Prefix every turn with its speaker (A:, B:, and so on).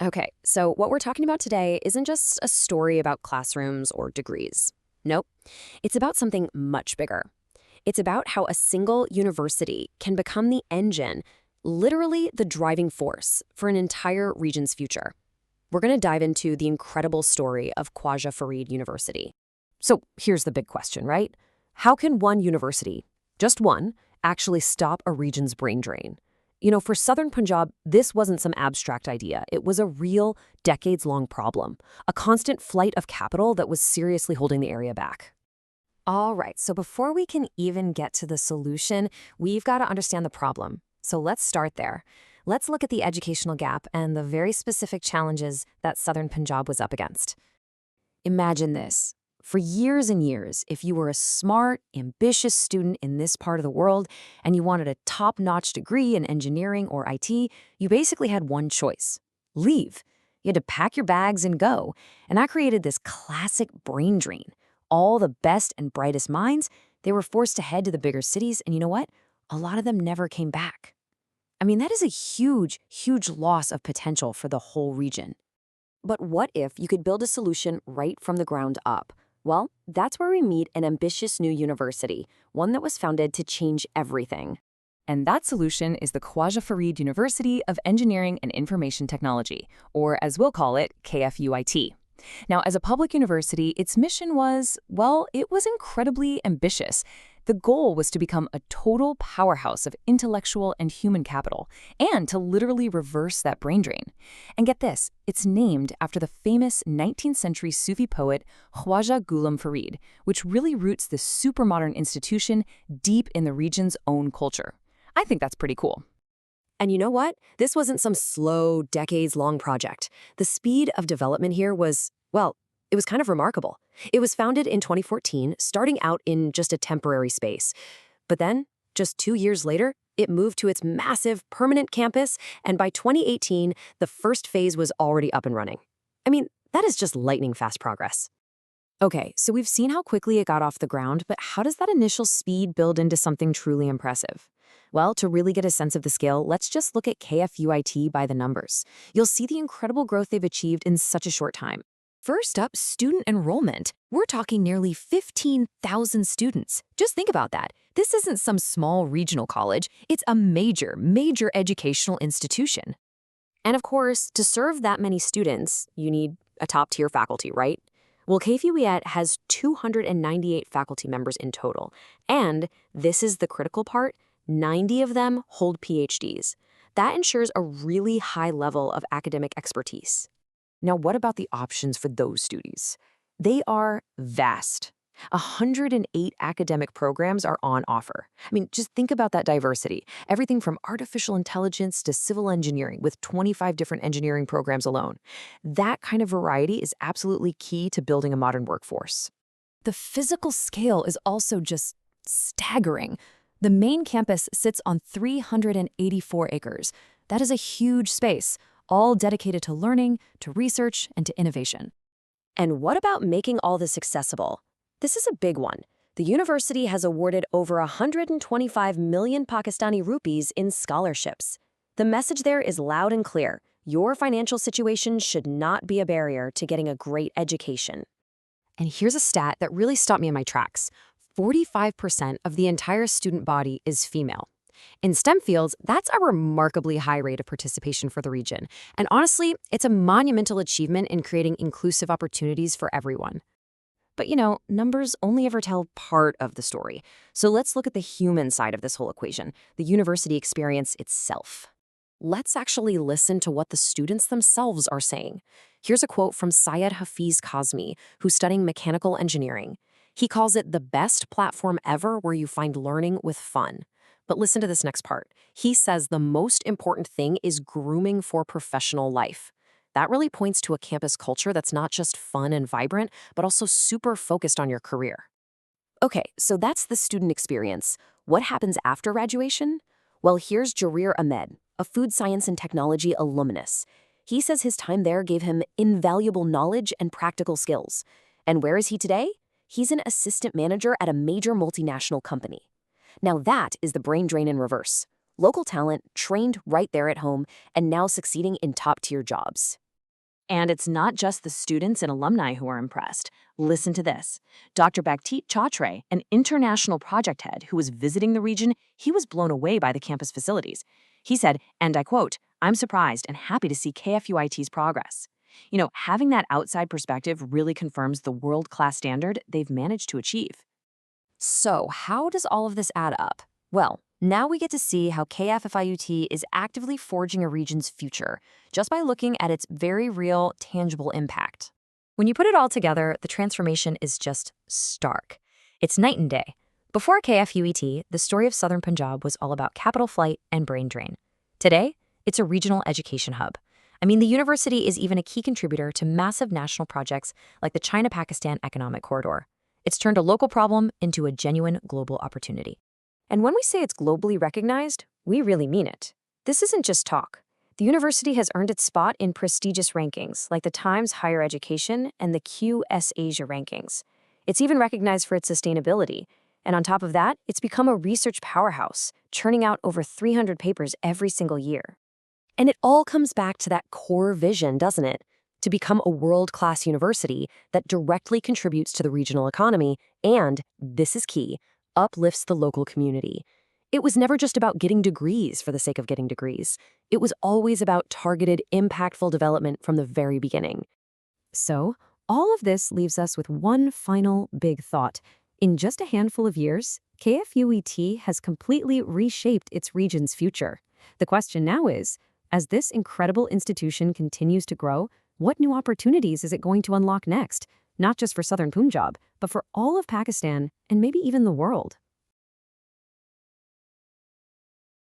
A: Okay, so what we're talking about today isn't just a story about classrooms or degrees. Nope, it's about something much bigger. It's about how a single university can become the engine, literally the driving force, for an entire region's future. We're going to dive into the incredible story of Khwaja University. So here's the big question, right? How can one university, just one, actually stop a region's brain drain? For southern Punjab, this wasn't some abstract idea. It was a real, decades-long problem, a constant flight of capital that was seriously holding the area back. All right, so before we can even get to the solution, we've got to understand the problem. So let's start there. Let's look at the educational gap and the very specific challenges that southern Punjab was up against. Imagine this. For years and years, if you were a smart, ambitious student in this part of the world and you wanted a top-notch degree in engineering or IT, you basically had one choice: leave. You had to pack your bags and go. And that created this classic brain drain. All the best and brightest minds, they were forced to head to the bigger cities, and you know what? A lot of them never came back. I mean, that is a huge, huge loss of potential for the whole region. But what if you could build a solution right from the ground up? Well, that's where we meet an ambitious new university, one that was founded to change everything. And that solution is the Khwaja University of Engineering and Information Technology, or as we'll call it, KFUIT. Now, as a public university, its mission was, well, it was incredibly ambitious. The goal was to become a total powerhouse of intellectual and human capital, and to literally reverse that brain drain. And get this, it's named after the famous 19th century Sufi poet Khwaja Farid, which really roots this supermodern institution deep in the region's own culture. I think that's pretty cool. And you know what? This wasn't some slow, decades-long project. The speed of development here was, well, it was kind of remarkable. It was founded in 2014, starting out in just a temporary space. But then, just 2 years later, it moved to its massive, permanent campus, and by 2018, the first phase was already up and running. I mean, that is just lightning-fast progress. Okay, so we've seen how quickly it got off the ground, but how does that initial speed build into something truly impressive? Well, to really get a sense of the scale, let's just look at KFUIT by the numbers. You'll see the incredible growth they've achieved in such a short time. First up, student enrollment. We're talking nearly 15,000 students. Just think about that. This isn't some small regional college. It's a major, major educational institution. And of course, to serve that many students, you need a top-tier faculty, right? Well, KFUEIT has 298 faculty members in total. And this is the critical part: 90 of them hold PhDs. That ensures a really high level of academic expertise. Now, what about the options for those studies? They are vast. 108 academic programs are on offer. I mean, just think about that diversity. Everything from artificial intelligence to civil engineering, with 25 different engineering programs alone. That kind of variety is absolutely key to building a modern workforce. The physical scale is also just staggering. The main campus sits on 384 acres. That is a huge space, all dedicated to learning, to research, and to innovation. And what about making all this accessible? This is a big one. The university has awarded over 125 million Pakistani rupees in scholarships. The message there is loud and clear. Your financial situation should not be a barrier to getting a great education. And here's a stat that really stopped me in my tracks. 45% of the entire student body is female. In STEM fields, that's a remarkably high rate of participation for the region. And honestly, it's a monumental achievement in creating inclusive opportunities for everyone. But numbers only ever tell part of the story. So let's look at the human side of this whole equation, the university experience itself. Let's actually listen to what the students themselves are saying. Here's a quote from Syed Hafiz Kazmi, who's studying mechanical engineering. He calls it the best platform ever where you find learning with fun. But listen to this next part. He says the most important thing is grooming for professional life. That really points to a campus culture that's not just fun and vibrant, but also super focused on your career. Okay, so that's the student experience. What happens after graduation? Well, here's Jarir Ahmed, a food science and technology alumnus. He says his time there gave him invaluable knowledge and practical skills. And where is he today? He's an assistant manager at a major multinational company. Now that is the brain drain in reverse. Local talent trained right there at home and now succeeding in top-tier jobs.
B: And it's not just the students and alumni who are impressed. Listen to this. Dr. Bhaktit Chatre, an international project head who was visiting the region, he was blown away by the campus facilities. He said, and I quote, "I'm surprised and happy to see KFUIT's progress." Having that outside perspective really confirms the world-class standard they've managed to achieve.
A: So, how does all of this add up? Well, now we get to see how KFFIUT is actively forging a region's future just by looking at its very real, tangible impact. When you put it all together, the transformation is just stark. It's night and day. Before KFUET, the story of Southern Punjab was all about capital flight and brain drain. Today, it's a regional education hub. I mean, the university is even a key contributor to massive national projects like the China-Pakistan Economic Corridor. It's turned a local problem into a genuine global opportunity. And when we say it's globally recognized, we really mean it. This isn't just talk. The university has earned its spot in prestigious rankings like the Times Higher Education and the QS Asia rankings. It's even recognized for its sustainability. And on top of that, it's become a research powerhouse, churning out over 300 papers every single year. And it all comes back to that core vision, doesn't it? To become a world-class university that directly contributes to the regional economy and, this is key, uplifts the local community. It was never just about getting degrees for the sake of getting degrees. It was always about targeted, impactful development from the very beginning. So, all of this leaves us with one final big thought. In just a handful of years, KFUET has completely reshaped its region's future. The question now is, as this incredible institution continues to grow, what new opportunities is it going to unlock next? Not just for Southern Punjab, but for all of Pakistan and maybe even the world.